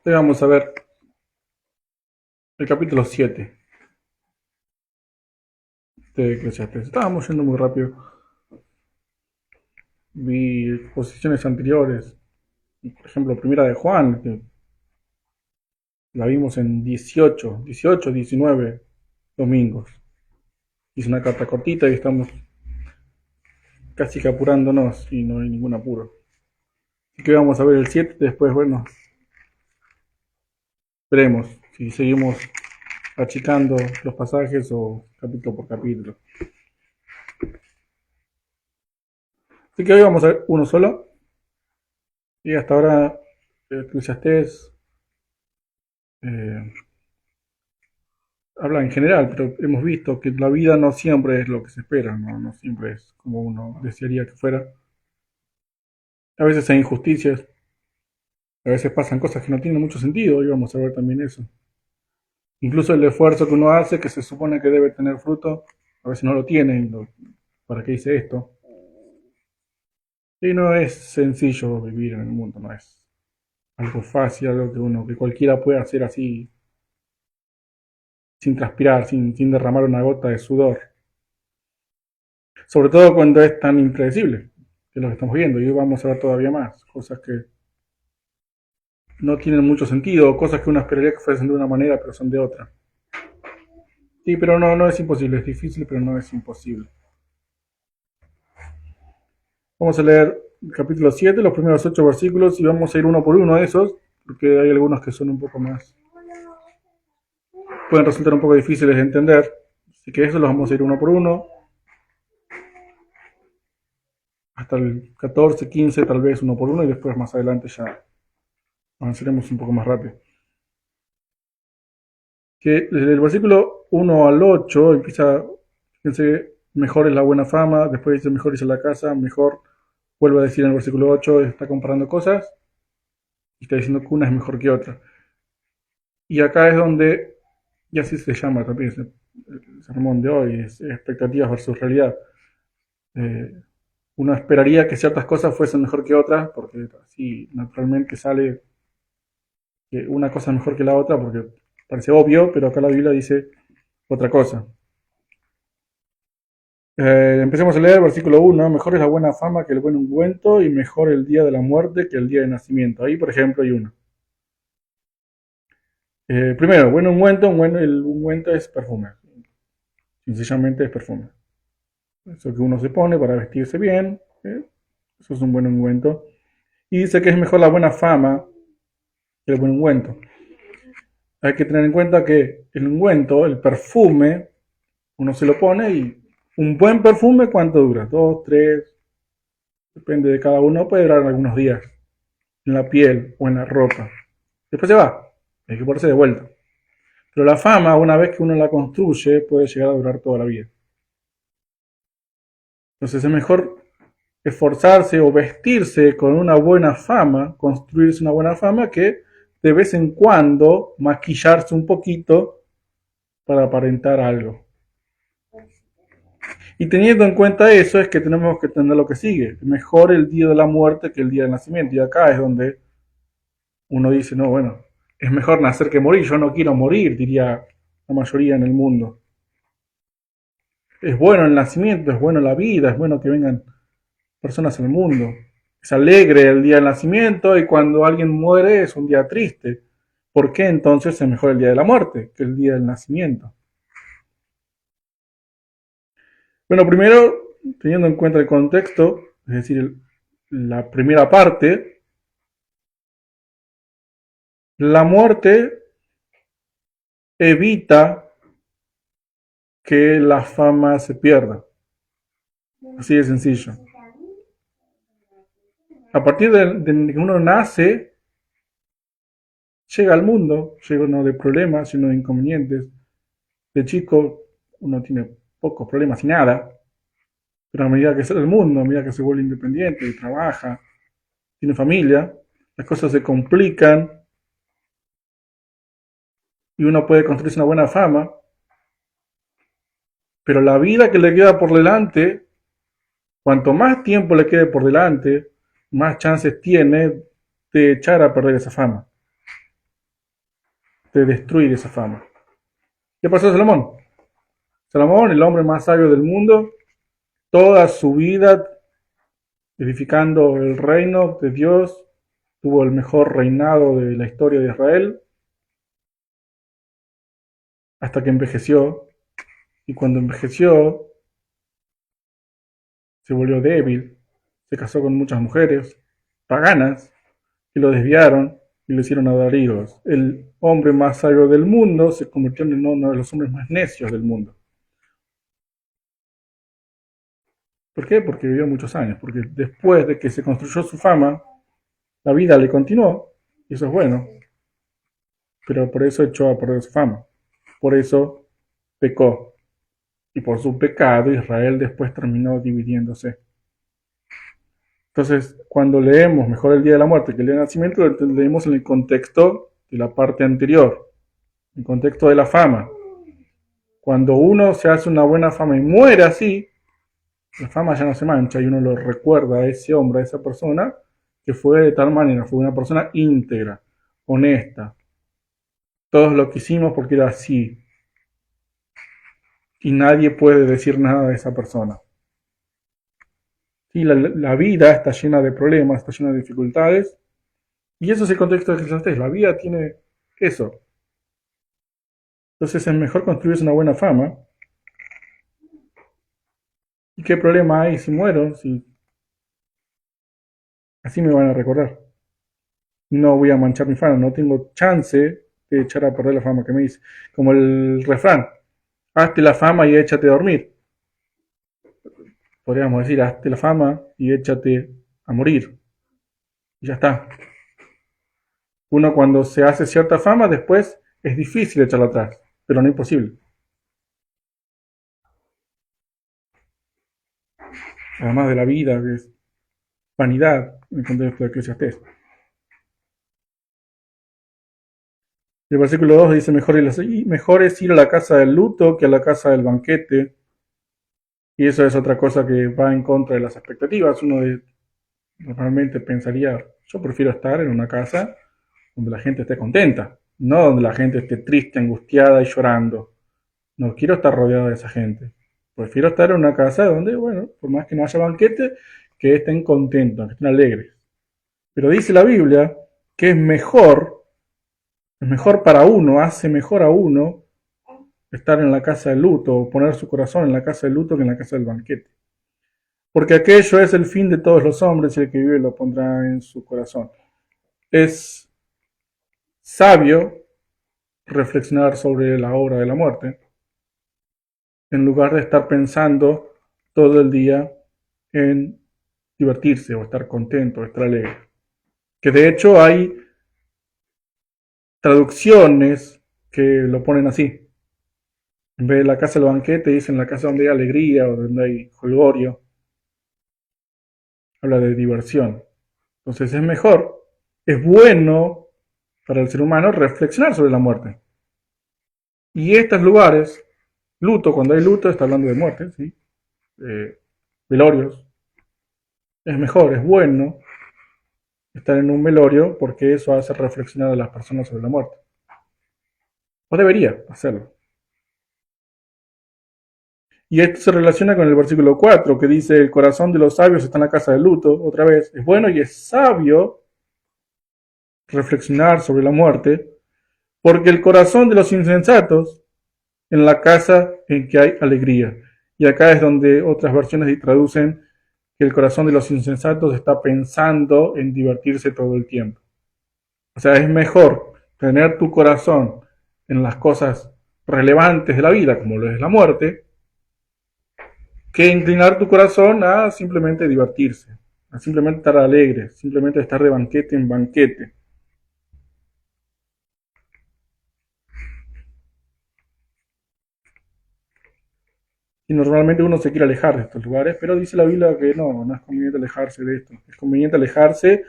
Hoy vamos a ver el capítulo 7 de Eclesiastes. Estábamos yendo muy rápido. Vi posiciones anteriores. Por ejemplo, primera de Juan, que la vimos en 19 domingos. Hice una carta cortita y estamos casi que apurándonos y no hay ningún apuro. Así que vamos a ver el 7, después, bueno, veremos si seguimos achicando los pasajes o capítulo por capítulo. Así que hoy vamos a ver uno solo. Y hasta ahora, Eclesiastés eh, habla en general, pero hemos visto que la vida no siempre es lo que se espera, no siempre es como uno desearía que fuera. A veces hay injusticias, a veces pasan cosas que no tienen mucho sentido, y vamos a ver también eso. Incluso el esfuerzo que uno hace, que se supone que debe tener fruto, a veces no lo tiene. ¿Para qué hice esto? Y no es sencillo vivir en el mundo, no es algo fácil, algo que cualquiera puede hacer así, sin transpirar, sin derramar una gota de sudor. Sobre todo cuando es tan impredecible, que es lo que estamos viendo. Y hoy vamos a ver todavía más, cosas que no tienen mucho sentido, cosas que uno esperaría que fuesen de una manera, pero son de otra. Sí, pero no es imposible, es difícil, pero no es imposible. Vamos a leer el capítulo 7, los primeros 8 versículos, y vamos a ir uno por uno de esos, porque hay algunos que son un poco más, pueden resultar un poco difíciles de entender. Así que esos los vamos a ir uno por uno, hasta el 14, 15, tal vez uno por uno, y después más adelante ya avanzaremos un poco más rápido. Que desde el versículo 1 al 8 empieza, fíjense, mejor es la buena fama, después dice mejor es la casa, mejor, vuelve a decir en el versículo 8, está comparando cosas y está diciendo que una es mejor que otra. Y acá es donde, y así se llama también el sermón de hoy, es expectativas versus realidad. Eh, Uno esperaría que ciertas cosas fuesen mejor que otras, porque así naturalmente sale que una cosa es mejor que la otra, porque parece obvio, pero acá la Biblia dice otra cosa. Empecemos a leer el versículo 1. Mejor es la buena fama que el buen ungüento y mejor el día de la muerte que el día de nacimiento. Ahí, por ejemplo, hay uno. Primero, buen ungüento. El ungüento es perfume. Sencillamente es perfume. Eso que uno se pone para vestirse bien. Eso es un buen ungüento. Y dice que es mejor la buena fama que el buen ungüento. Hay que tener en cuenta que el ungüento, el perfume, uno se lo pone y un buen perfume, ¿cuánto dura? 2, 3, depende de cada uno, puede durar algunos días en la piel o en la ropa. Después se va, hay que ponerse de vuelta. Pero la fama, una vez que uno la construye, puede llegar a durar toda la vida. Entonces es mejor esforzarse o vestirse con una buena fama, construirse una buena fama, que de vez en cuando maquillarse un poquito para aparentar algo. Y teniendo en cuenta eso es que tenemos que tener lo que sigue. Mejor el día de la muerte que el día del nacimiento. Y acá es donde uno dice, no, bueno, es mejor nacer que morir. Yo no quiero morir, diría la mayoría en el mundo. Es bueno el nacimiento, es bueno la vida, es bueno que vengan personas al mundo. Es alegre el día del nacimiento y cuando alguien muere es un día triste. ¿Por qué entonces es mejor el día de la muerte que el día del nacimiento? Bueno, primero, teniendo en cuenta el contexto, es decir, la primera parte, la muerte evita que la fama se pierda. Así de sencillo. A partir de que uno nace, llega al mundo, llega uno de problemas, lleno de inconvenientes. De chico uno tiene pocos problemas y nada, pero a medida que sale al mundo, a medida que se vuelve independiente y trabaja, tiene familia, las cosas se complican y uno puede construirse una buena fama, pero la vida que le queda por delante, cuanto más tiempo le quede por delante, más chances tiene de echar a perder esa fama. de destruir esa fama. ¿Qué pasó a Salomón? Salomón, el hombre más sabio del mundo, toda su vida edificando el reino de Dios, tuvo el mejor reinado de la historia de Israel, hasta que envejeció, y cuando envejeció se volvió débil, se casó con muchas mujeres paganas que lo desviaron y lo hicieron adorar ídolos. El hombre más sabio del mundo se convirtió en uno de los hombres más necios del mundo. ¿Por qué? Porque vivió muchos años, porque después de que se construyó su fama, la vida le continuó, y eso es bueno, pero por eso echó a perder su fama. Por eso pecó. Y por su pecado Israel después terminó dividiéndose. Entonces, cuando leemos mejor el día de la muerte que el día del nacimiento, lo leemos en el contexto de la parte anterior, en el contexto de la fama. Cuando uno se hace una buena fama y muere así, la fama ya no se mancha y uno lo recuerda a ese hombre, a esa persona, que fue de tal manera, fue una persona íntegra, honesta. Todos lo quisimos porque era así. Y nadie puede decir nada de esa persona. Sí, la vida está llena de problemas, está llena de dificultades. Y eso es el contexto de Eclesiastés. La vida tiene eso. Entonces es mejor construirse una buena fama. ¿Y qué problema hay si muero? Si así me van a recordar. No voy a manchar mi fama, no tengo chance de echar a perder la fama que me hice. Como el refrán, hazte la fama y échate a dormir. Podríamos decir, hazte la fama y échate a morir. Y ya está. Uno cuando se hace cierta fama, después es difícil echarla atrás, pero no imposible. Además de la vida, que es vanidad, en el contexto de Eclesiastés. El versículo 2 dice, mejor es ir a la casa del luto que a la casa del banquete. Y eso es otra cosa que va en contra de las expectativas. Normalmente pensaría, yo prefiero estar en una casa donde la gente esté contenta, no donde la gente esté triste, angustiada y llorando. No quiero estar rodeado de esa gente. Prefiero estar en una casa donde, bueno, por más que no haya banquete, que estén contentos, que estén alegres. Pero dice la Biblia que es mejor para uno, hace mejor a uno estar en la casa del luto o poner su corazón en la casa del luto que en la casa del banquete. Porque aquello es el fin de todos los hombres y el que vive lo pondrá en su corazón. Es sabio reflexionar sobre la hora de la muerte en lugar de estar pensando todo el día en divertirse o estar contento o estar alegre. Que de hecho hay traducciones que lo ponen así. En vez de la casa del banquete dicen la casa donde hay alegría o donde hay jolgorio. Habla de diversión. Entonces es mejor, es bueno para el ser humano reflexionar sobre la muerte. Y estos lugares, luto, cuando hay luto está hablando de muerte, ¿sí? Velorios, es mejor, es bueno estar en un velorio porque eso hace reflexionar a las personas sobre la muerte. O debería hacerlo. Y esto se relaciona con el versículo 4 que dice, el corazón de los sabios está en la casa del luto, otra vez, es bueno y es sabio reflexionar sobre la muerte, porque el corazón de los insensatos en la casa en que hay alegría. Y acá es donde otras versiones traducen que el corazón de los insensatos está pensando en divertirse todo el tiempo. O sea, es mejor tener tu corazón en las cosas relevantes de la vida, como lo es la muerte, que inclinar tu corazón a simplemente divertirse, a simplemente estar alegre, simplemente estar de banquete en banquete. Y normalmente uno se quiere alejar de estos lugares, pero dice la Biblia que no es conveniente alejarse de esto. Es conveniente alejarse,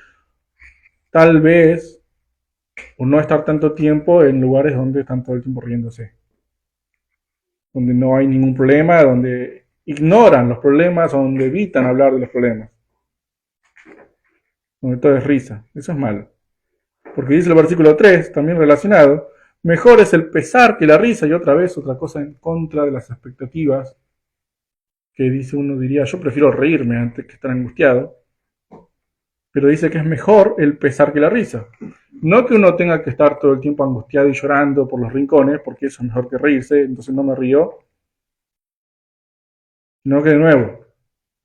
tal vez, o no estar tanto tiempo en lugares donde están todo el tiempo riéndose, donde no hay ningún problema, donde ignoran los problemas, donde evitan hablar de los problemas, donde todo es risa. Eso es malo. Porque dice el versículo 3, también relacionado, Mejor es el pesar que la risa. Y otra vez, otra cosa en contra de las expectativas, que dice uno diría, yo prefiero reírme antes que estar angustiado. Pero dice que es mejor el pesar que la risa. No que uno tenga que estar todo el tiempo angustiado y llorando por los rincones, porque eso es mejor que reírse, entonces no me río. Sino que de nuevo,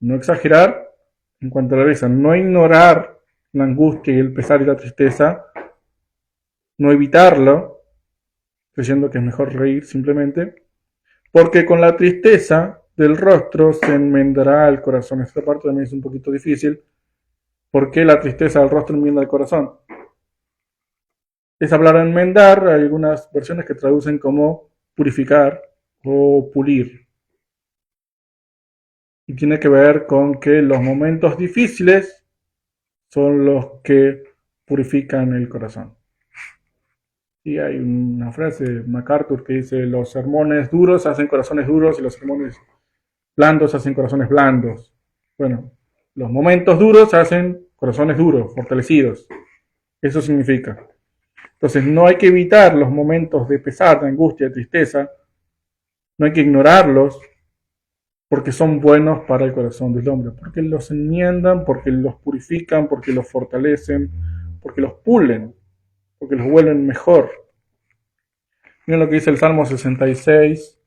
no exagerar en cuanto a la risa, no ignorar la angustia y el pesar y la tristeza, no evitarlo, creyendo que es mejor reír simplemente, porque con la tristeza del rostro se enmendará el corazón. Esta parte también es un poquito difícil. ¿Por qué la tristeza del rostro enmienda el corazón? Esa palabra enmendar, hay algunas versiones que traducen como purificar o pulir. Y tiene que ver con que los momentos difíciles son los que purifican el corazón. Y hay una frase de MacArthur que dice, los sermones duros hacen corazones duros y los sermones blandos hacen corazones blandos. Bueno, los momentos duros hacen corazones duros, fortalecidos. Eso significa. Entonces no hay que evitar los momentos de pesar, de angustia, de tristeza. No hay que ignorarlos porque son buenos para el corazón del hombre. Porque los enmiendan, porque los purifican, porque los fortalecen, porque los pulen, porque los vuelven mejor. Miren lo que dice el Salmo 66,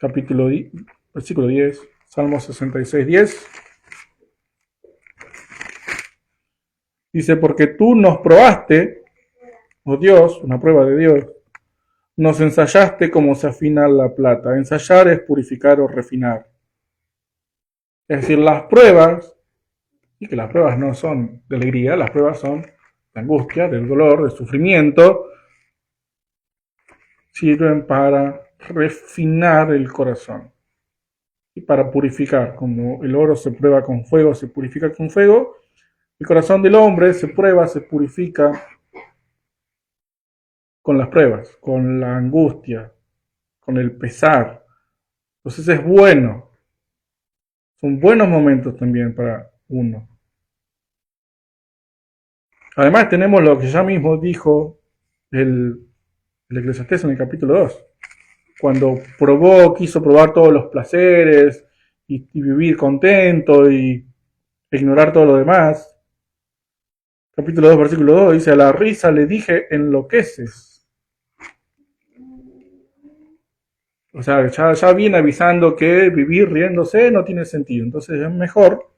versículo 10. Salmo 66, 10. Dice, porque tú nos probaste, oh Dios, una prueba de Dios, nos ensayaste como se afina la plata. Ensayar es purificar o refinar. Es decir, las pruebas, y que las pruebas no son de alegría, las pruebas son de angustia, del dolor, del sufrimiento, sirven para refinar el corazón y para purificar. Como el oro se prueba con fuego, se purifica con fuego, el corazón del hombre se prueba, se purifica con las pruebas, con la angustia, con el pesar. Entonces es bueno, son buenos momentos también para uno. Además tenemos lo que ya mismo dijo el Eclesiastés en el capítulo 2, cuando quiso probar todos los placeres y vivir contento y ignorar todo lo demás. Capítulo 2, versículo 2 dice, a la risa le dije, enloqueces. O sea, ya viene avisando que vivir riéndose no tiene sentido. Entonces es mejor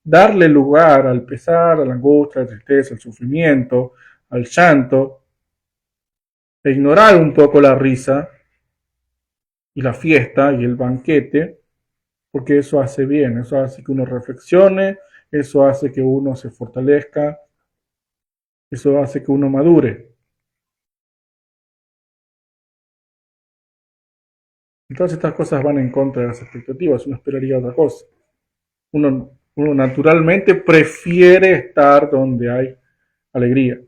darle lugar al pesar, a la angustia, a la tristeza, al sufrimiento, al llanto, e ignorar un poco la risa y la fiesta y el banquete, porque eso hace bien, eso hace que uno reflexione, eso hace que uno se fortalezca, eso hace que uno madure. Entonces estas cosas van en contra de las expectativas, uno esperaría otra cosa. Uno naturalmente prefiere estar donde hay alegría.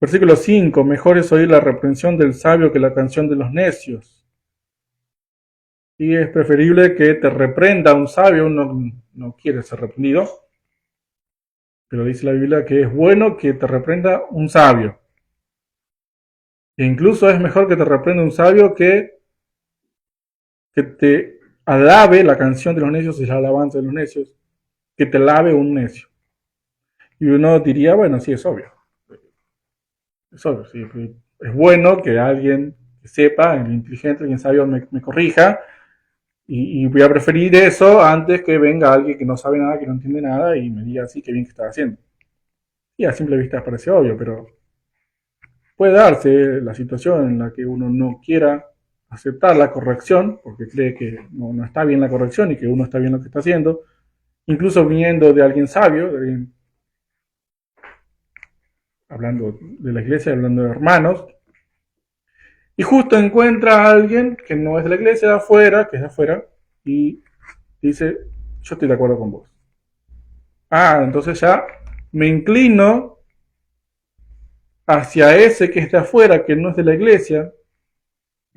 Versículo 5, mejor es oír la reprensión del sabio que la canción de los necios. Y es preferible que te reprenda un sabio, uno no quiere ser reprendido, pero dice la Biblia que es bueno que te reprenda un sabio. E incluso es mejor que te reprenda un sabio que te alabe la canción de los necios y la alabanza de los necios, que te alabe un necio. Y uno diría, bueno, sí, es obvio. Es obvio, sí. Es bueno que alguien que sepa, alguien inteligente, alguien sabio me corrija, y voy a preferir eso antes que venga alguien que no sabe nada, que no entiende nada y me diga así que bien que está haciendo. Y a simple vista parece obvio, pero puede darse la situación en la que uno no quiera aceptar la corrección, porque cree que no está bien la corrección y que uno está bien lo que está haciendo, incluso viniendo de alguien sabio, de alguien, hablando de la iglesia, hablando de hermanos, y justo encuentra a alguien que no es de la iglesia, de afuera, que es de afuera, y dice, yo estoy de acuerdo con vos. Ah, entonces ya me inclino hacia ese que es de afuera, que no es de la iglesia,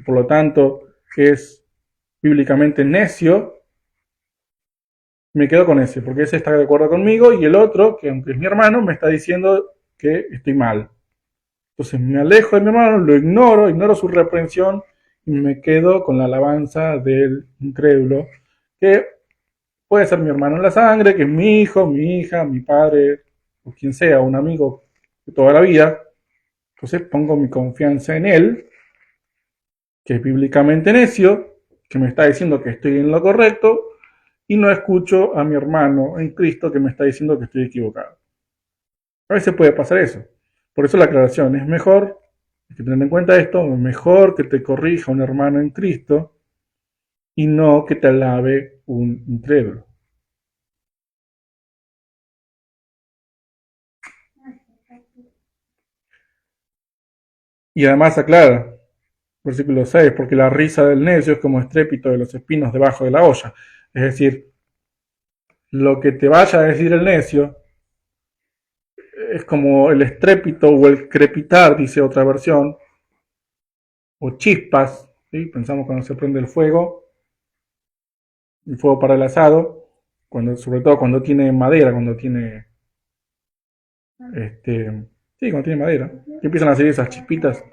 por lo tanto es bíblicamente necio, Me quedo con ese, porque ese está de acuerdo conmigo y el otro, que aunque es mi hermano, me está diciendo que estoy mal. Entonces me alejo de mi hermano, lo ignoro, ignoro su reprensión y me quedo con la alabanza del incrédulo, que puede ser mi hermano en la sangre, que es mi hijo, mi hija, mi padre, o quien sea, un amigo de toda la vida. Entonces pongo mi confianza en él, que es bíblicamente necio, que me está diciendo que estoy en lo correcto, y no escucho a mi hermano en Cristo que me está diciendo que estoy equivocado. A veces puede pasar eso. Por eso la aclaración es mejor, hay que tener en cuenta esto, es mejor que te corrija un hermano en Cristo y no que te alabe un incrédulo. Y además aclara, versículo 6, porque la risa del necio es como estrépito de los espinos debajo de la olla. Es decir, lo que te vaya a decir el necio es como el estrépito o el crepitar, dice otra versión, o chispas, ¿sí? Pensamos cuando se prende el fuego para el asado, cuando, sobre todo cuando tiene madera, cuando tiene, sí, cuando tiene madera, que empiezan a salir esas chispitas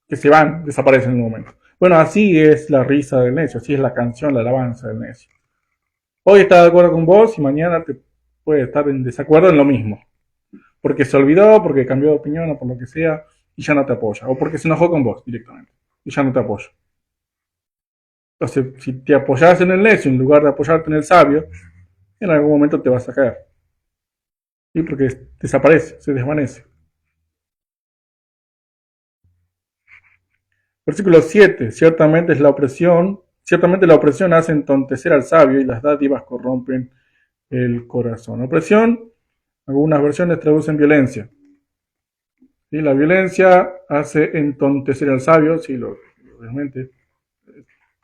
que se van, desaparecen en un momento. Bueno, así es la risa del necio, así es la canción, la alabanza del necio. Hoy está de acuerdo con vos y mañana te puede estar en desacuerdo en lo mismo. Porque se olvidó, porque cambió de opinión o por lo que sea y ya no te apoya. O porque se enojó con vos directamente y ya no te apoya. Entonces, si te apoyas en el necio en lugar de apoyarte en el sabio, en algún momento te vas a caer. ¿Sí? Porque desaparece, se desvanece. Versículo 7. Ciertamente la opresión hace entontecer al sabio y las dádivas corrompen el corazón. Opresión, algunas versiones traducen violencia. ¿Sí? La violencia hace entontecer al sabio, sí, obviamente.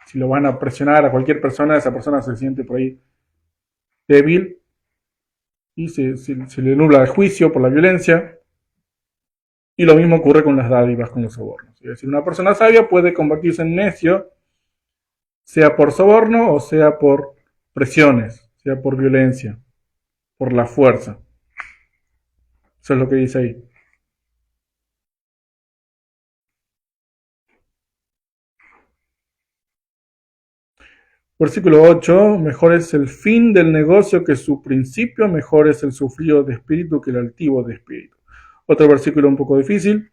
Si lo van a presionar a cualquier persona, esa persona se siente por ahí débil y se le nubla el juicio por la violencia. Y lo mismo ocurre con las dádivas, con los sobornos. Es decir, una persona sabia puede convertirse en necio, sea por soborno o sea por presiones, sea por violencia, por la fuerza. Eso es lo que dice ahí. Versículo 8, mejor es el fin del negocio que su principio, mejor es el sufrido de espíritu que el altivo de espíritu. Otro versículo un poco difícil,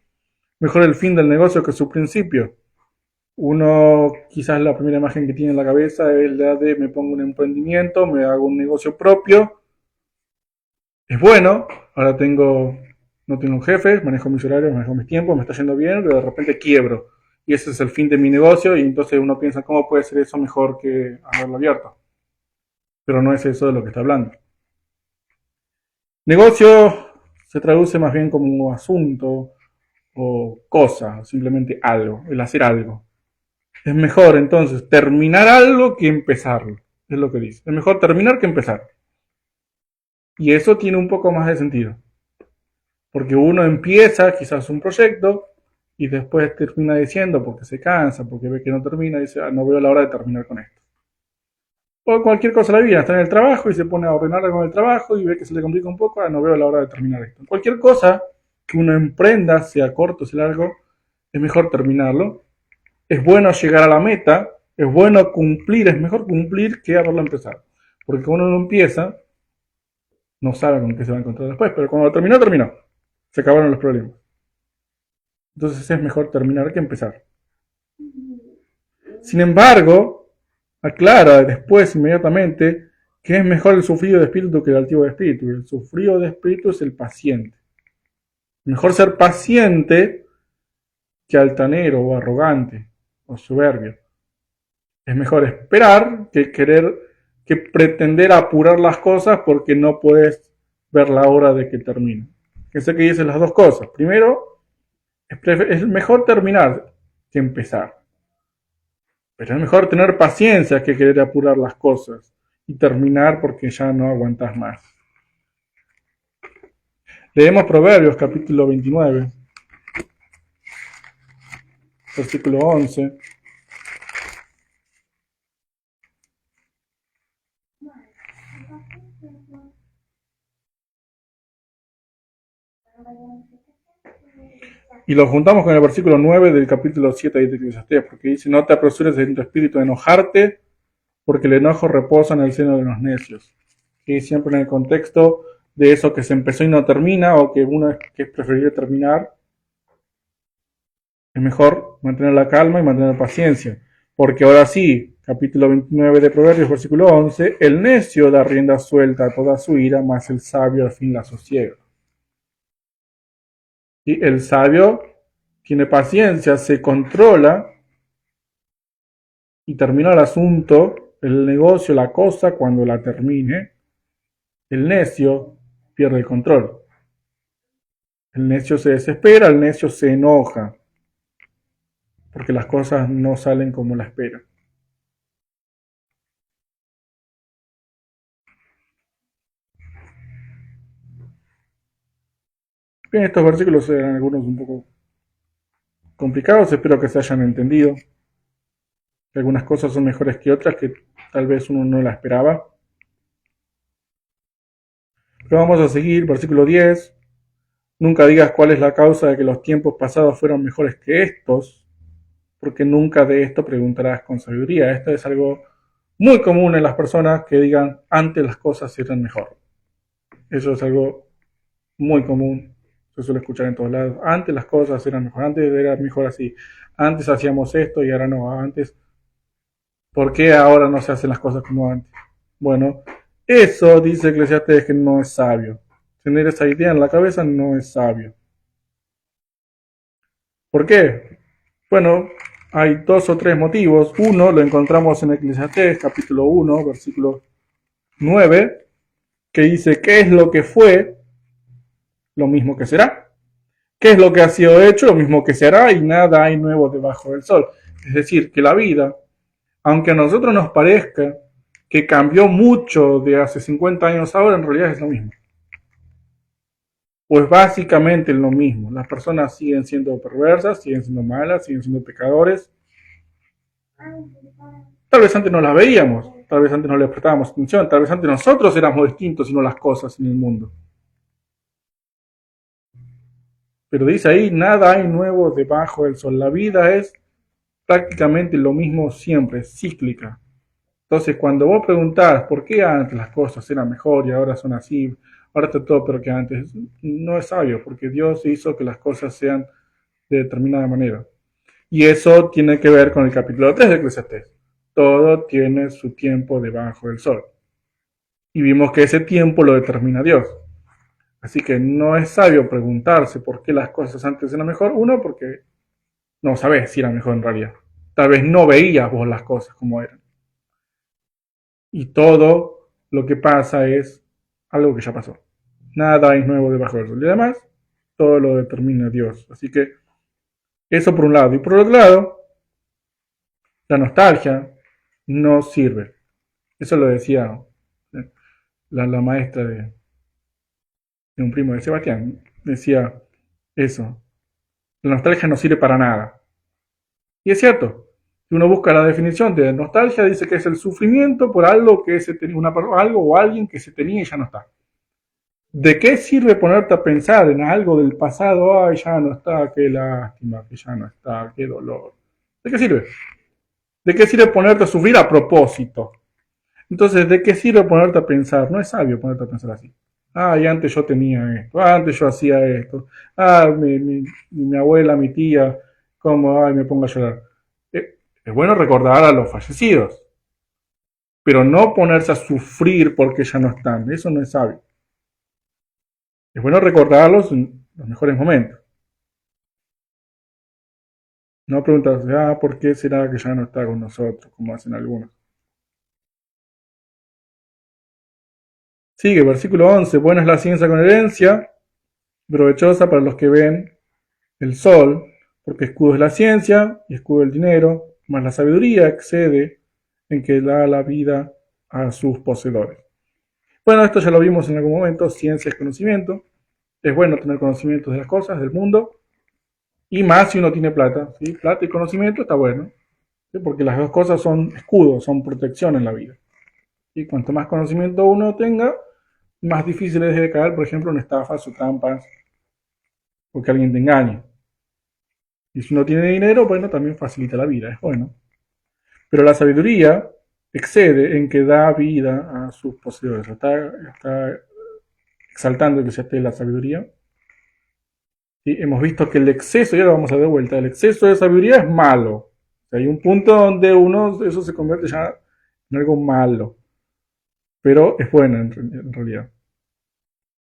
mejor el fin del negocio que su principio. Uno, quizás la primera imagen que tiene en la cabeza es la de me pongo un emprendimiento, me hago un negocio propio, es bueno, ahora no tengo un jefe, manejo mis horarios, manejo mis tiempos, me está yendo bien, pero de repente quiebro. Y ese es el fin de mi negocio y entonces uno piensa, ¿cómo puede ser eso mejor que haberlo abierto? Pero no es eso de lo que está hablando. Negocio se traduce más bien como un asunto o cosa, simplemente algo, el hacer algo. Es mejor entonces terminar algo que empezarlo, es lo que dice. Es mejor terminar que empezar. Y eso tiene un poco más de sentido. Porque uno empieza quizás un proyecto y después termina diciendo, porque se cansa, porque ve que no termina, dice, no veo la hora de terminar con esto. O cualquier cosa de la vida, está en el trabajo y se pone a ordenar algo en el trabajo y ve que se le complica un poco, no veo la hora de terminar esto. Cualquier cosa que uno emprenda, sea corto, sea largo, es mejor terminarlo. Es bueno llegar a la meta, es bueno cumplir, es mejor cumplir que haberlo empezado. Porque cuando uno lo empieza, no sabe con qué se va a encontrar después, pero cuando lo terminó, terminó. Se acabaron los problemas. Entonces es mejor terminar que empezar. Sin embargo, aclara después inmediatamente que es mejor el sufrido de espíritu que el altivo de espíritu. El sufrido de espíritu es el paciente. Mejor ser paciente que altanero o arrogante o soberbio. Es mejor esperar que que pretender apurar las cosas porque no puedes ver la hora de que termine. Que sé que dicen las dos cosas. Primero, es mejor terminar que empezar. Pero es mejor tener paciencia que querer apurar las cosas y terminar porque ya no aguantas más. Leemos Proverbios capítulo 29, versículo 11. Y lo juntamos con el versículo 9 del capítulo 7 de Eclesiastés, porque dice, no te apresures en tu espíritu a enojarte, porque el enojo reposa en el seno de los necios. Y siempre en el contexto de eso que se empezó y no termina, o que uno que es preferible terminar, es mejor mantener la calma y mantener paciencia. Porque ahora sí, capítulo 29 de Proverbios, versículo 11, el necio da rienda suelta a toda su ira, mas el sabio al fin la sosiega. Y el sabio tiene paciencia, se controla y termina el asunto, el negocio, la cosa, cuando la termine. El necio pierde el control. El necio se desespera, el necio se enoja, porque las cosas no salen como la espera. Bien, estos versículos eran algunos un poco complicados, espero que se hayan entendido. Algunas cosas son mejores que otras que tal vez uno no la esperaba. Pero vamos a seguir, versículo 10. Nunca digas cuál es la causa de que los tiempos pasados fueron mejores que estos, porque nunca de esto preguntarás con sabiduría. Esto es algo muy común en las personas que digan antes las cosas eran mejor. Eso es algo muy común, se suele escuchar en todos lados. Antes las cosas eran mejor, antes era mejor así. Antes hacíamos esto y ahora no. Antes, ¿por qué ahora no se hacen las cosas como antes? Bueno, eso dice Eclesiastes que no es sabio. Tener esa idea en la cabeza no es sabio. ¿Por qué? Bueno, hay dos o tres motivos. Uno lo encontramos en Eclesiastés capítulo 1, versículo 9, que dice, ¿qué es lo que fue? Lo mismo que será. ¿Qué es lo que ha sido hecho? Lo mismo que será y nada hay nuevo debajo del sol. Es decir, que la vida, aunque a nosotros nos parezca que cambió mucho de hace 50 años ahora, en realidad es lo mismo. Pues básicamente es lo mismo. Las personas siguen siendo perversas, siguen siendo malas, siguen siendo pecadores. Tal vez antes no las veíamos, tal vez antes no les prestábamos atención, tal vez antes nosotros éramos distintos y no las cosas en el mundo. Pero dice ahí, nada hay nuevo debajo del sol. La vida es prácticamente lo mismo siempre, cíclica. Entonces, cuando vos preguntás por qué antes las cosas eran mejor y ahora son así, ahora está todo peor que antes, no es sabio, porque Dios hizo que las cosas sean de determinada manera. Y eso tiene que ver con el capítulo 3 de Eclesiastés. Todo tiene su tiempo debajo del sol. Y vimos que ese tiempo lo determina Dios. Así que no es sabio preguntarse por qué las cosas antes eran mejor. Uno, porque no sabés si era mejor en realidad. Tal vez no veías vos las cosas como eran. Y todo lo que pasa es algo que ya pasó. Nada es nuevo debajo del sol. Y además, todo lo determina Dios. Así que eso por un lado. Y por otro lado, la nostalgia no sirve. Eso lo decía la maestra de un primo de Sebastián. Decía eso. La nostalgia no sirve para nada. Y es cierto. Si uno busca la definición de nostalgia, dice que es el sufrimiento por algo que se tenía, algo o alguien que se tenía y ya no está. ¿De qué sirve ponerte a pensar en algo del pasado? Ay, ya no está, qué lástima, que ya no está, qué dolor. ¿De qué sirve? ¿De qué sirve ponerte a sufrir a propósito? Entonces, ¿de qué sirve ponerte a pensar? No es sabio ponerte a pensar así. Ay, antes yo tenía esto, antes yo hacía esto. Mi abuela, mi tía, cómo, ay, me pongo a llorar. Es bueno recordar a los fallecidos, pero no ponerse a sufrir porque ya no están. Eso no es sabio. Es bueno recordarlos en los mejores momentos. No preguntarse, ¿por qué será que ya no está con nosotros? Como hacen algunos. Sigue, versículo 11. Buena es la ciencia con herencia, provechosa para los que ven el sol, porque escudo es la ciencia y escudo el dinero, mas la sabiduría excede en que da la vida a sus poseedores. Bueno, esto ya lo vimos en algún momento, ciencia es conocimiento. Es bueno tener conocimientos de las cosas, del mundo, y más si uno tiene plata. ¿Sí? Plata y conocimiento está bueno, ¿sí? Porque las dos cosas son escudos, son protección en la vida. Y cuanto más conocimiento uno tenga, más difícil es de caer, por ejemplo, en estafas o trampas o que alguien te engañe. Y si uno tiene dinero, bueno, también facilita la vida, es bueno. Pero la sabiduría excede en que da vida a sus poseedores. Está exaltando que se esté la sabiduría. ¿Sí? Hemos visto que el exceso, y ahora vamos a dar vuelta, el exceso de sabiduría es malo. O sea, hay un punto donde eso se convierte ya en algo malo, pero es buena en realidad.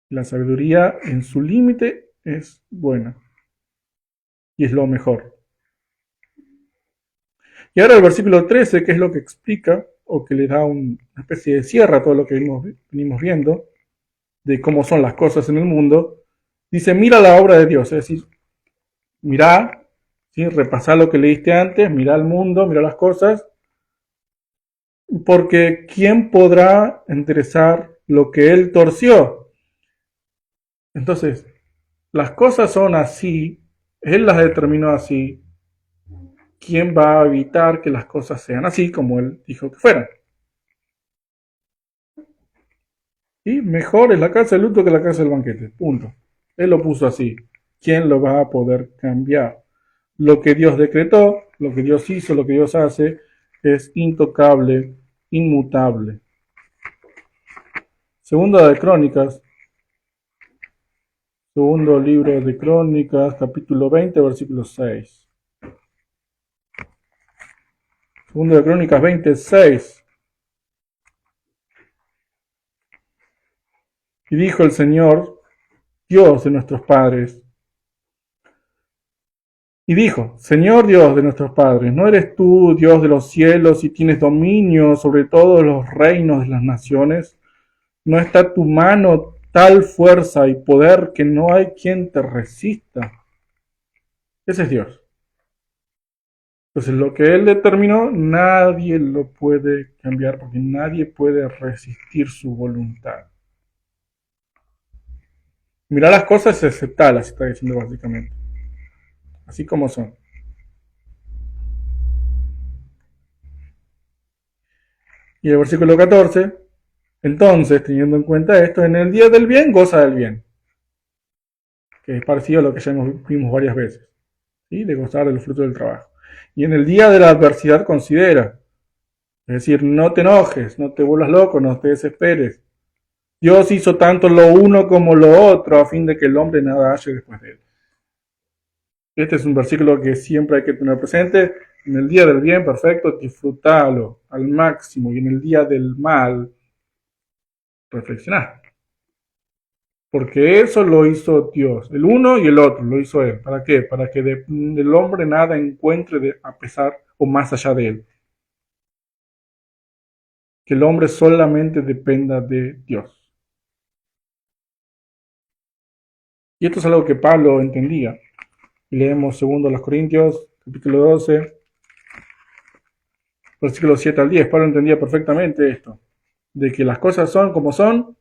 La sabiduría en su límite es buena y es lo mejor. Y ahora el versículo 13, que es lo que explica o que le da una especie de cierre a todo lo que venimos viendo, de cómo son las cosas en el mundo, dice, mira la obra de Dios, es decir, mira, ¿sí? Repasá lo que leíste antes, mira el mundo, mira las cosas, porque ¿quién podrá enderezar lo que él torció? Entonces, las cosas son así, él las determinó así, ¿quién va a evitar que las cosas sean así como él dijo que fueran? Y mejor es la casa del luto que la casa del banquete, punto. Él lo puso así. ¿Quién lo va a poder cambiar? Lo que Dios decretó, lo que Dios hizo, lo que Dios hace, es intocable, inmutable. Segunda de Crónicas, segundo libro de Crónicas, capítulo 20, versículo 6. Segundo de Crónicas 26. Y dijo el Señor, Dios de nuestros padres, y dijo, Señor Dios de nuestros padres, ¿no eres tú Dios de los cielos y tienes dominio sobre todos los reinos de las naciones? ¿No está tu mano tal fuerza y poder que no hay quien te resista? Ese es Dios. Entonces lo que Él determinó, nadie lo puede cambiar porque nadie puede resistir su voluntad. Mirá las cosas y aceptalas, está diciendo básicamente. Así como son. Y el versículo 14, entonces, teniendo en cuenta esto, en el día del bien, goza del bien. Que es parecido a lo que ya vimos varias veces. ¿Sí? De gozar del fruto del trabajo. Y en el día de la adversidad considera. Es decir, no te enojes, no te vuelvas loco, no te desesperes. Dios hizo tanto lo uno como lo otro a fin de que el hombre nada halle después de él. Este es un versículo que siempre hay que tener presente. En el día del bien, perfecto, disfrútalo al máximo. Y en el día del mal, reflexionar. Porque eso lo hizo Dios. El uno y el otro lo hizo Él. ¿Para qué? Para que del hombre nada encuentre a pesar o más allá de Él. Que el hombre solamente dependa de Dios. Y esto es algo que Pablo entendía. Y leemos 2 Corintios, capítulo 12, versículos 7 al 10. Pablo entendía perfectamente esto. De que las cosas son como son.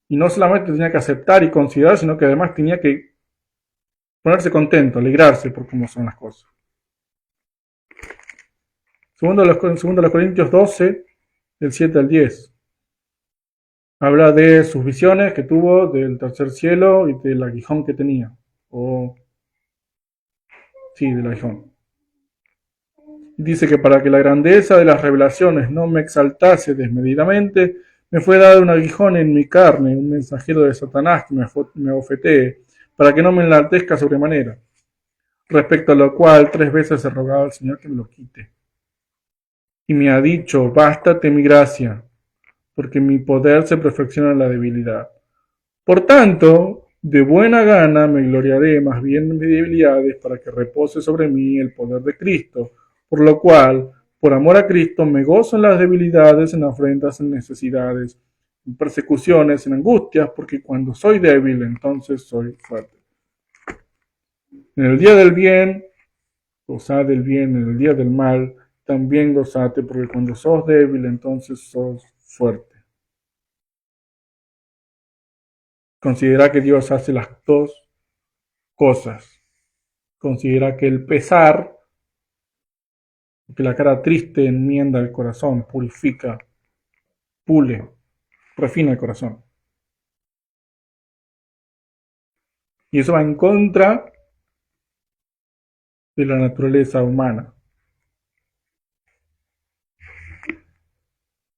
Y no solamente tenía que aceptar y considerar, sino que además tenía que ponerse contento, alegrarse por cómo son las cosas. Segundo de los Corintios 12, del 7 al 10. Habla de sus visiones que tuvo del tercer cielo y del aguijón que tenía. Sí, del aguijón. Dice que para que la grandeza de las revelaciones no me exaltase desmedidamente, me fue dado un aguijón en mi carne, un mensajero de Satanás que me abofetee, para que no me enaltezca sobremanera. Respecto a lo cual 3 veces he rogado al Señor que me lo quite. Y me ha dicho, bástate mi gracia, porque mi poder se perfecciona en la debilidad. Por tanto, de buena gana me gloriaré más bien en mis debilidades para que repose sobre mí el poder de Cristo, por lo cual, por amor a Cristo, me gozo en las debilidades, en afrentas, en necesidades, en persecuciones, en angustias, porque cuando soy débil, entonces soy fuerte. En el día del bien, gozad del bien, en el día del mal, también gozate, porque cuando sos débil, entonces sos fuerte. Considera que Dios hace las dos cosas. Considera que el pesar, que la cara triste enmienda el corazón, purifica. pule, refina el corazón. Y eso va en contra de la naturaleza humana,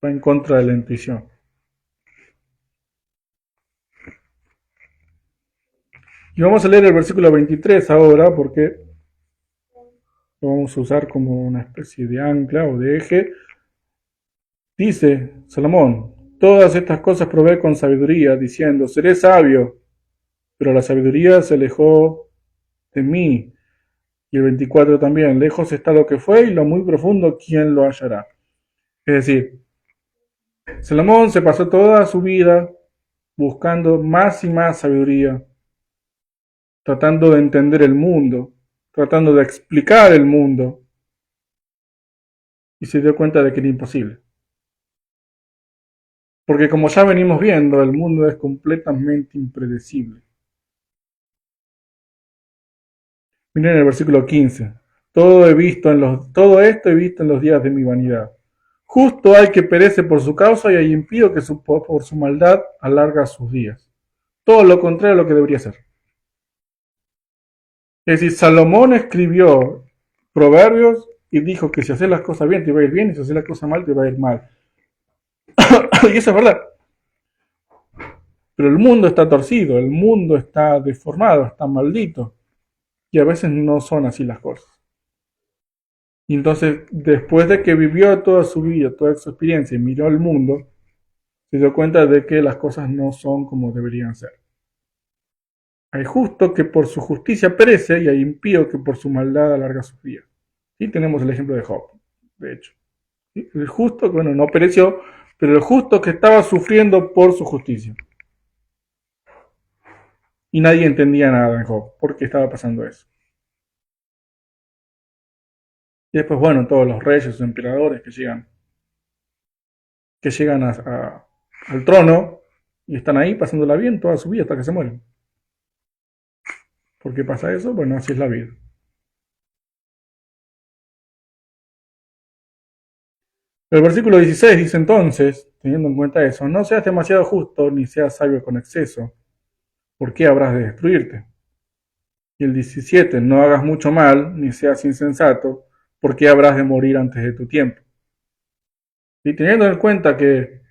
va en contra de la intuición. Y vamos a leer el versículo 23 ahora porque lo vamos a usar como una especie de ancla o de eje. Dice Salomón, todas estas cosas probé con sabiduría, diciendo, seré sabio, pero la sabiduría se alejó de mí. Y el 24 también, lejos está lo que fue y lo muy profundo, ¿quién lo hallará? Es decir, Salomón se pasó toda su vida buscando más y más sabiduría, tratando de entender el mundo, tratando de explicar el mundo, y se dio cuenta de que era imposible. Porque como ya venimos viendo, el mundo es completamente impredecible. Miren el versículo 15. Todo esto he visto en los días de mi vanidad. Justo hay que perece por su causa y hay impío que por su maldad alarga sus días. Todo lo contrario a lo que debería ser. Es decir, Salomón escribió proverbios y dijo que si haces las cosas bien te va a ir bien y si haces las cosas mal te va a ir mal. Y eso es verdad. Pero el mundo está torcido, el mundo está deformado, está maldito. Y a veces no son así las cosas. Y entonces, después de que vivió toda su vida, toda su experiencia y miró el mundo, se dio cuenta de que las cosas no son como deberían ser. Hay justo que por su justicia perece y hay impío que por su maldad alarga sus días. Y tenemos el ejemplo de Job, de hecho. ¿Sí? El justo, bueno, no pereció, pero el justo que estaba sufriendo por su justicia. Y nadie entendía nada en Job, por qué estaba pasando eso. Y después, bueno, todos los reyes, los emperadores que llegan al trono y están ahí pasándola bien toda su vida hasta que se mueren. ¿Por qué pasa eso? Bueno, así es la vida. El versículo 16 dice entonces, teniendo en cuenta eso, no seas demasiado justo ni seas sabio con exceso, ¿por qué habrás de destruirte? Y el 17, no hagas mucho mal ni seas insensato, ¿por qué habrás de morir antes de tu tiempo? Y teniendo en cuenta que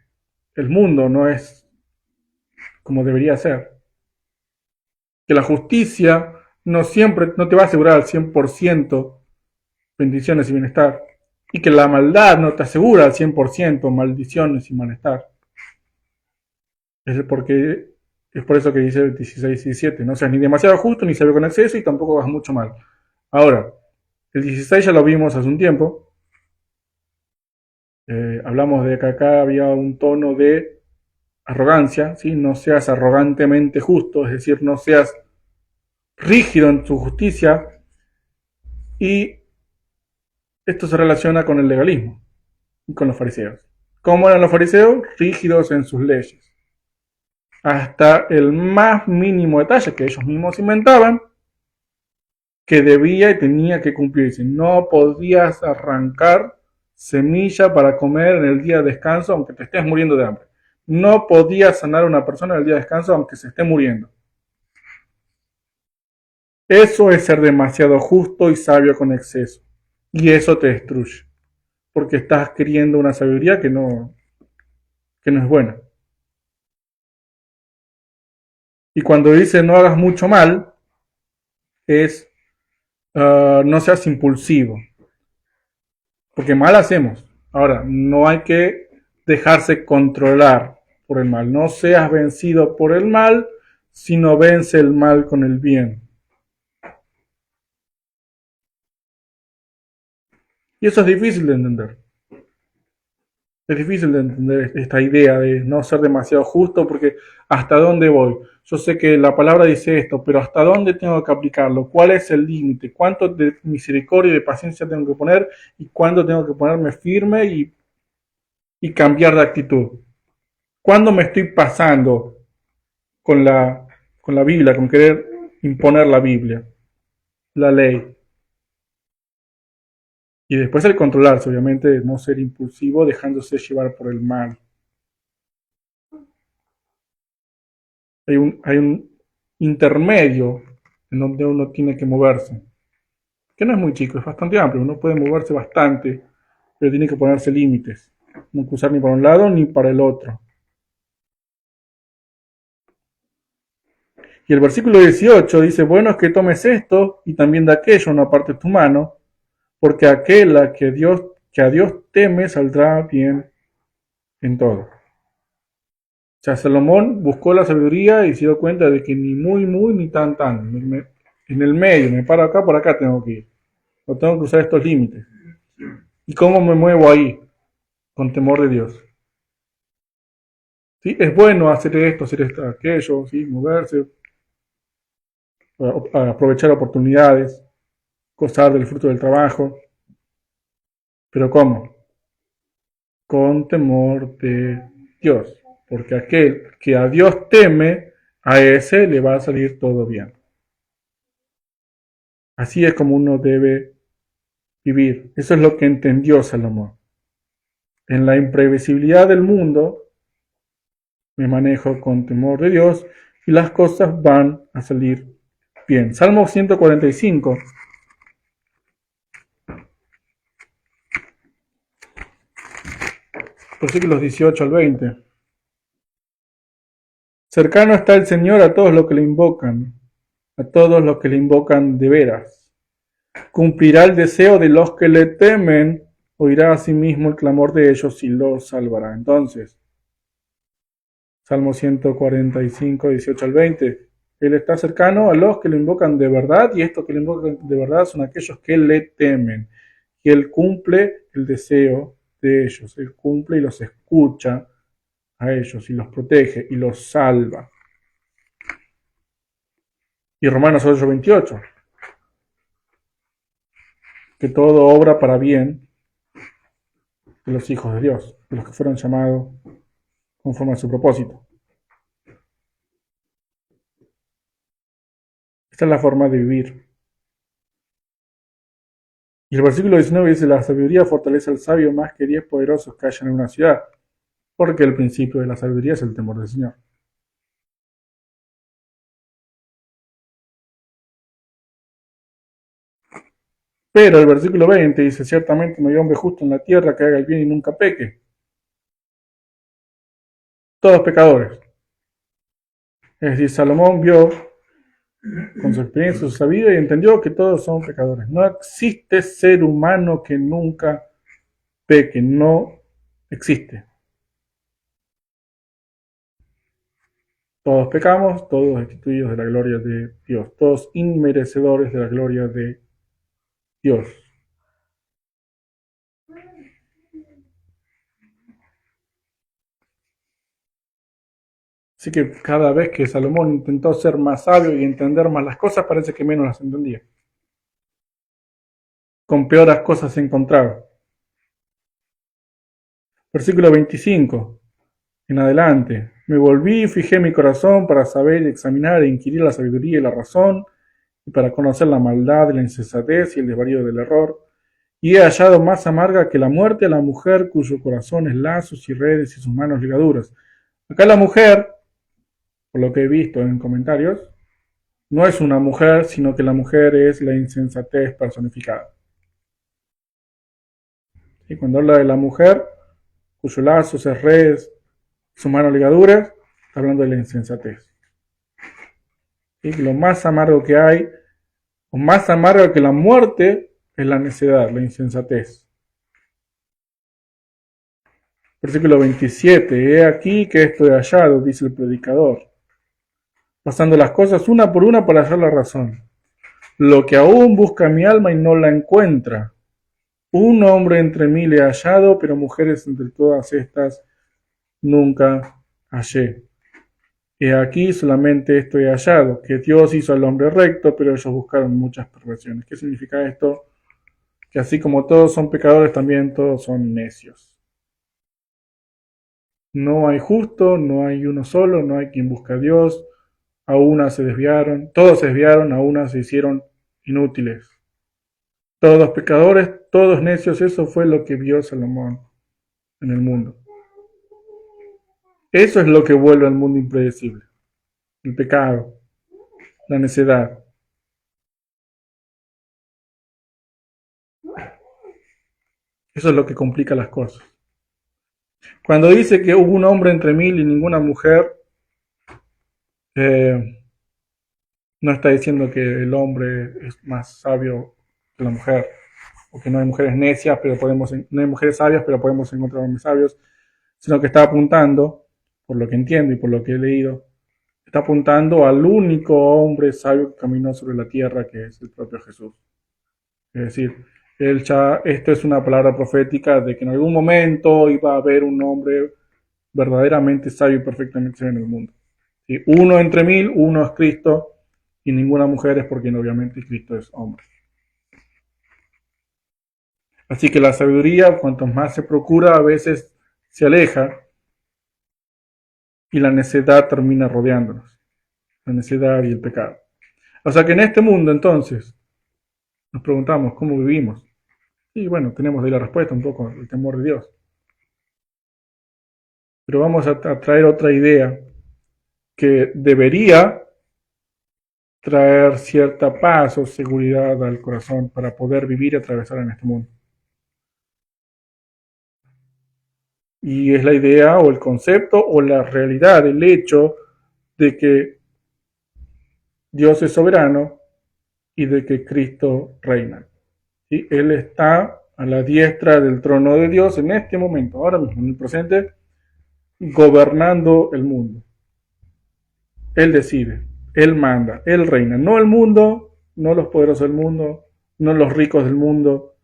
el mundo no es como debería ser, que la justicia no siempre no te va a asegurar al 100% bendiciones y bienestar, y que la maldad no te asegura al 100% maldiciones y malestar. Es por eso que dice el 16 y 17, no seas ni demasiado justo ni sabio con exceso y tampoco hagas mucho mal. Ahora, el 16 ya lo vimos hace un tiempo, hablamos de que acá había un tono de arrogancia, ¿sí? No seas arrogantemente justo, es decir, no seas rígido en tu justicia, y esto se relaciona con el legalismo y con los fariseos. ¿Cómo eran los fariseos? Rígidos en sus leyes. Hasta el más mínimo detalle que ellos mismos inventaban, que debía y tenía que cumplirse. No podías arrancar semilla para comer en el día de descanso aunque te estés muriendo de hambre. No podías sanar a una persona en el día de descanso aunque se esté muriendo. Eso es ser demasiado justo y sabio con exceso. Y eso te destruye. Porque estás queriendo una sabiduría que no es buena. Y cuando dice no hagas mucho mal, es no seas impulsivo. Porque mal hacemos. Ahora, no hay que dejarse controlar por el mal. No seas vencido por el mal, sino vence el mal con el bien. Y eso es difícil de entender. Es difícil de entender esta idea de no ser demasiado justo porque ¿hasta dónde voy? Yo sé que la palabra dice esto, pero ¿hasta dónde tengo que aplicarlo? ¿Cuál es el límite? ¿Cuánto de misericordia y de paciencia tengo que poner? ¿Y cuándo tengo que ponerme firme y cambiar de actitud? ¿Cuándo me estoy pasando con la Biblia, con querer imponer la Biblia, la ley? Y después el controlarse, obviamente, no ser impulsivo dejándose llevar por el mal. Hay un intermedio en donde uno tiene que moverse, que no es muy chico, es bastante amplio, uno puede moverse bastante, pero tiene que ponerse límites, no cruzar ni para un lado ni para el otro. Y el versículo 18 dice, bueno es que tomes esto y también de aquello, no apartes tu mano, porque aquel que a Dios teme saldrá bien en todo. O sea, Salomón buscó la sabiduría y se dio cuenta de que ni muy, muy, ni tan, tan. En el medio, me paro acá, por acá tengo que ir. No tengo que usar estos límites. ¿Y cómo me muevo ahí? Con temor de Dios. ¿Sí? Es bueno hacer esto, aquello, ¿sí? Moverse, aprovechar oportunidades, gozar del fruto del trabajo. Pero ¿cómo? Con temor de Dios. Porque aquel que a Dios teme, a ese le va a salir todo bien. Así es como uno debe vivir. Eso es lo que entendió Salomón. En la imprevisibilidad del mundo me manejo con temor de Dios y las cosas van a salir bien. Salmo 145, versículos 18 al 20. Cercano está el Señor a todos los que le invocan, a todos los que le invocan de veras. Cumplirá el deseo de los que le temen, oirá a sí mismo el clamor de ellos y los salvará. Entonces, Salmo 145, 18 al 20. Él está cercano a los que le invocan de verdad, y estos que le invocan de verdad son aquellos que le temen. Y Él cumple el deseo de ellos. Él cumple y los escucha a ellos, y los protege, y los salva. Y Romanos 8, 28. Que todo obra para bien de los hijos de Dios, de los que fueron llamados conforme a su propósito. Esta es la forma de vivir. Y el versículo 19 dice, la sabiduría fortalece al sabio más que 10 poderosos que hayan en una ciudad, porque el principio de la sabiduría es el temor del Señor. Pero el versículo 20 dice, ciertamente no hay hombre justo en la tierra que haga el bien y nunca peque. Todos pecadores. Es decir, Salomón vio con su experiencia, su sabiduría y entendió que todos son pecadores. No existe ser humano que nunca peque, no existe. Todos pecamos, todos destituidos de la gloria de Dios, todos inmerecedores de la gloria de Dios. Así que cada vez que Salomón intentó ser más sabio y entender más las cosas, parece que menos las entendía. Con peores cosas se encontraba. Versículo 25 en adelante. Me volví y fijé mi corazón para saber, examinar e inquirir la sabiduría y la razón, y para conocer la maldad, la insensatez y el desvarío del error. Y he hallado más amarga que la muerte a la mujer cuyo corazón es lazos y redes y sus manos ligaduras. Acá la mujer, por lo que he visto en comentarios, no es una mujer, sino que la mujer es la insensatez personificada. Y cuando habla de la mujer, cuyo lazo es redes, sus manos ligaduras, está hablando de la insensatez. Y lo más amargo que hay, o más amargo que la muerte, es la necedad, la insensatez. Versículo 27. He aquí que esto he hallado, dice el predicador, pasando las cosas una por una para hallar la razón. Lo que aún busca mi alma y no la encuentra. Un hombre entre mil he hallado, pero mujeres entre todas estas nunca hallé. He aquí solamente esto he hallado, que Dios hizo al hombre recto, pero ellos buscaron muchas perversiones. ¿Qué significa esto? Que así como todos son pecadores, también todos son necios. No hay justo, no hay uno solo, no hay quien busque a Dios. A una se desviaron, todos se desviaron, a una se hicieron inútiles. Todos pecadores, todos necios, eso fue lo que vio Salomón en el mundo. Eso es lo que vuelve al mundo impredecible. el pecado, la necedad. Eso es lo que complica las cosas. Cuando dice que hubo un hombre entre mil y ninguna mujer, eh, no está diciendo que el hombre es más sabio que la mujer, o que no hay mujeres necias, pero no hay mujeres sabias, pero podemos encontrar hombres sabios, sino que está apuntando, por lo que entiendo y por lo que he leído, está apuntando al único hombre sabio que caminó sobre la tierra, que es el propio Jesús. Es decir, esto es una palabra profética de que en algún momento iba a haber un hombre verdaderamente sabio y perfectamente sabio en el mundo. ¿Sí? Uno entre mil, uno es Cristo, y ninguna mujer es porque obviamente Cristo es hombre. Así que la sabiduría, cuanto más se procura, a veces se aleja y la necedad termina rodeándonos. La necedad y el pecado. O sea que en este mundo entonces nos preguntamos cómo vivimos. Y bueno, tenemos ahí la respuesta, un poco el temor de Dios. Pero vamos a traer otra idea que debería traer cierta paz o seguridad al corazón para poder vivir y atravesar en este mundo. Y es la idea o el concepto o la realidad, el hecho de que Dios es soberano y de que Cristo reina. ¿Sí? Él está a la diestra del trono de Dios en este momento, ahora mismo, en el presente, gobernando el mundo. Él decide, Él manda, Él reina. No el mundo, no los poderosos del mundo, no los ricos del mundo,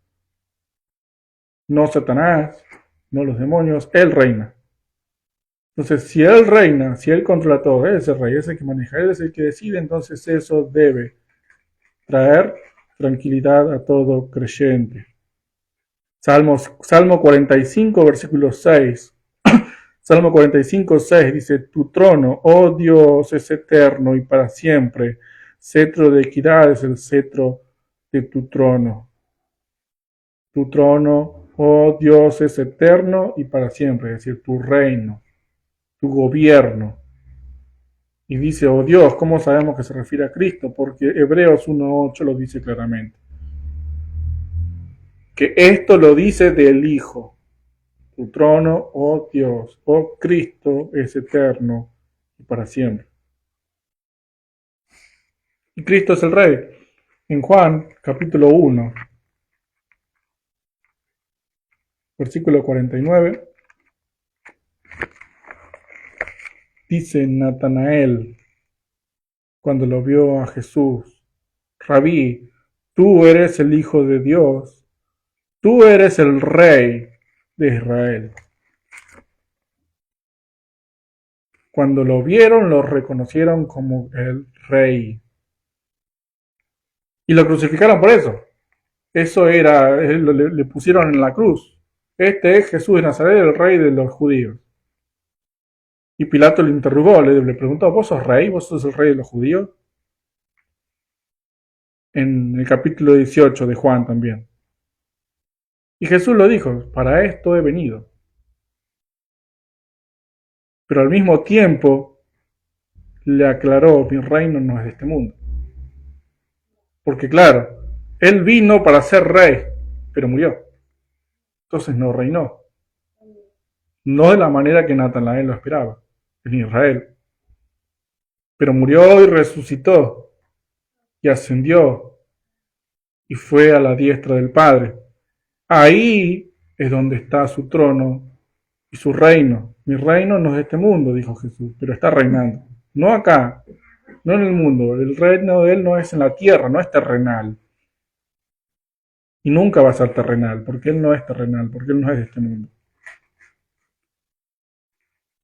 no Satanás, no los demonios, Él reina. Entonces, si Él reina, si Él controla todo, Él es el rey, es el que maneja, Él es el que decide, entonces eso debe traer tranquilidad a todo creyente. Salmo 45, versículo 6. Salmo 45, 6 dice, tu trono, oh Dios, es eterno y para siempre. Cetro de equidad es el cetro de tu trono. Tu trono, oh Dios, es eterno y para siempre, es decir, tu reino, tu gobierno. Y dice, oh Dios, ¿cómo sabemos que se refiere a Cristo? Porque Hebreos 1.8 lo dice claramente. Que esto lo dice del Hijo. Tu trono, oh Dios, oh Cristo, es eterno y para siempre. Y Cristo es el Rey. En Juan, capítulo 1, versículo 49, dice Natanael, cuando lo vio a Jesús, Rabí, tú eres el Hijo de Dios, tú eres el Rey de Israel. Cuando lo vieron, lo reconocieron como el Rey. Y lo crucificaron por eso. Eso era, le pusieron en la cruz. Este es Jesús de Nazaret, el Rey de los judíos. Y Pilato le interrogó, le preguntó, ¿vos sos rey? ¿Vos sos el rey de los judíos? En el capítulo 18 de Juan también. Y Jesús lo dijo, para esto he venido. Pero al mismo tiempo le aclaró, mi reino no es de este mundo. Porque claro, él vino para ser rey, pero murió. Entonces no reinó. No de la manera que Natanael lo esperaba, en Israel. Pero murió y resucitó y ascendió y fue a la diestra del Padre. Ahí es donde está su trono y su reino. Mi reino no es de este mundo, dijo Jesús, pero está reinando. No acá, no en el mundo. El reino de Él no es en la tierra, no es terrenal. Y nunca va a ser terrenal, porque Él no es terrenal, porque Él no es de este mundo.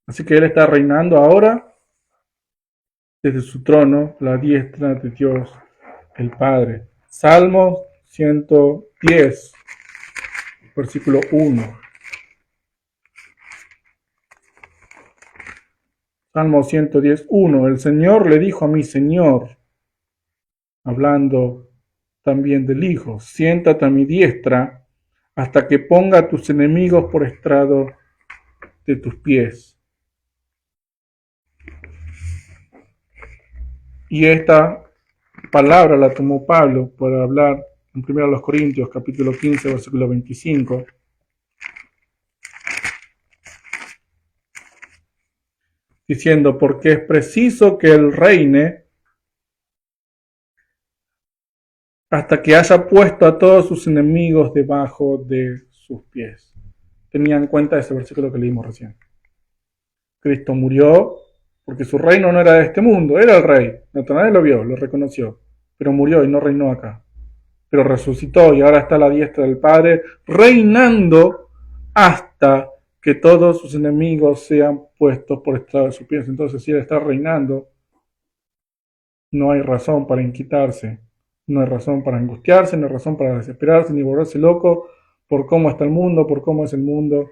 Así que Él está reinando ahora desde su trono, la diestra de Dios, el Padre. Salmo 110, versículo 1. Salmo 110, 1. El Señor le dijo a mi Señor, hablando también del Hijo, siéntate a mi diestra hasta que ponga a tus enemigos por estrado de tus pies. Y esta palabra la tomó Pablo para hablar en 1 Corintios capítulo 15, versículo 25, diciendo, porque es preciso que él reine hasta que haya puesto a todos sus enemigos debajo de sus pies. Tenía en cuenta ese versículo que leímos recién. Cristo murió porque su reino no era de este mundo, era el rey. Natanael lo vio, lo reconoció, pero murió y no reinó acá. Pero resucitó y ahora está a la diestra del Padre, reinando hasta que todos sus enemigos sean puestos por estrado de sus pies. Entonces, si él está reinando, no hay razón para inquietarse, no hay razón para angustiarse, no hay razón para desesperarse ni volverse loco por cómo está el mundo, por cómo es el mundo.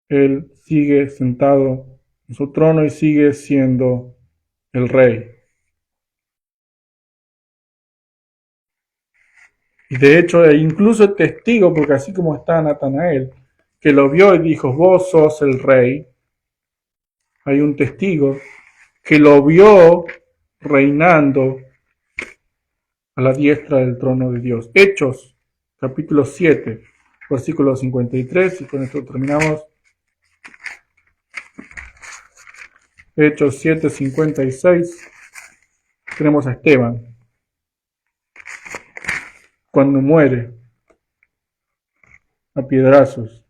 Él sigue sentado en su trono y sigue siendo el rey. Y de hecho, incluso el testigo, porque así como está Natanael, que lo vio y dijo, vos sos el rey, hay un testigo que lo vio reinando a la diestra del trono de Dios. Hechos, capítulo 7, versículo 53, y con esto terminamos. Hechos 7, 56, tenemos a Esteban, cuando muere a piedrazos.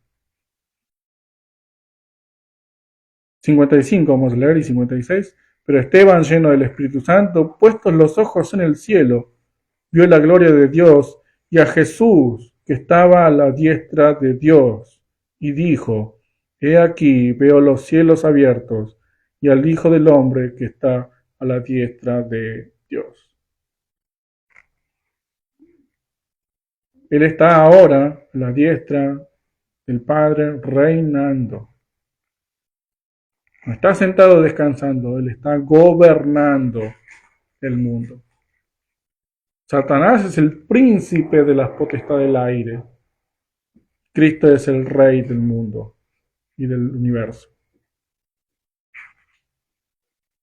55 vamos a leer y 56. Pero Esteban, lleno del Espíritu Santo, puestos los ojos en el cielo, vio la gloria de Dios y a Jesús, que estaba a la diestra de Dios, y dijo, he aquí, veo los cielos abiertos, y al Hijo del Hombre que está a la diestra de Dios. Él está ahora a la diestra del Padre reinando. No está sentado descansando, Él está gobernando el mundo. Satanás es el príncipe de las potestades del aire. Cristo es el rey del mundo y del universo.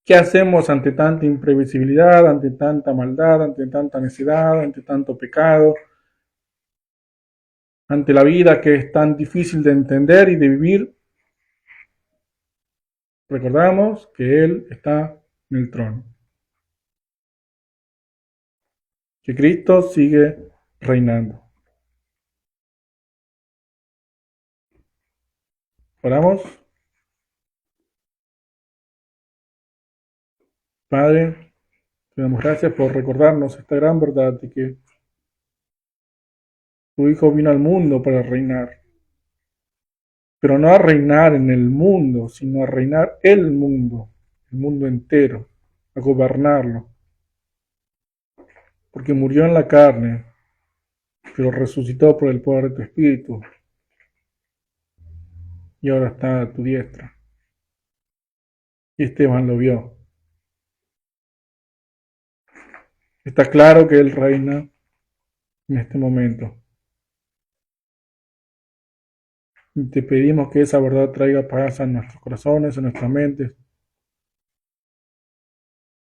¿Qué hacemos ante tanta imprevisibilidad, ante tanta maldad, ante tanta necedad, ante tanto pecado, ante la vida que es tan difícil de entender y de vivir? Recordamos que Él está en el trono, que Cristo sigue reinando. Oramos. Padre, te damos gracias por recordarnos esta gran verdad de que tu Hijo vino al mundo para reinar, pero no a reinar en el mundo, sino a reinar el mundo entero, a gobernarlo, porque murió en la carne, pero resucitó por el poder de tu Espíritu, y ahora está a tu diestra. Y Esteban lo vio. Está claro que Él reina en este momento. Y te pedimos que esa verdad traiga paz a nuestros corazones, a nuestras mentes,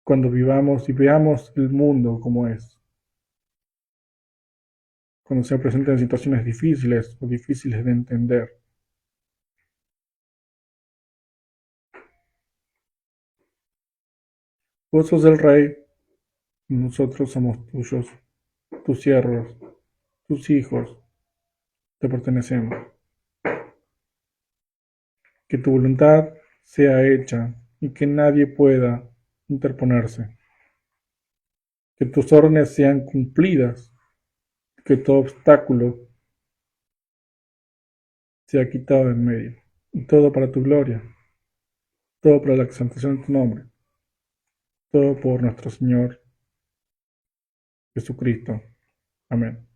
cuando vivamos y veamos el mundo como es. Cuando se presentan situaciones difíciles o difíciles de entender. Vos sos el Rey, nosotros somos tuyos, tus siervos, tus hijos, te pertenecemos. Que tu voluntad sea hecha y que nadie pueda interponerse. Que tus órdenes sean cumplidas, que todo obstáculo sea quitado de en medio. Y todo para tu gloria, todo para la exaltación de tu nombre, todo por nuestro Señor Jesucristo. Amén.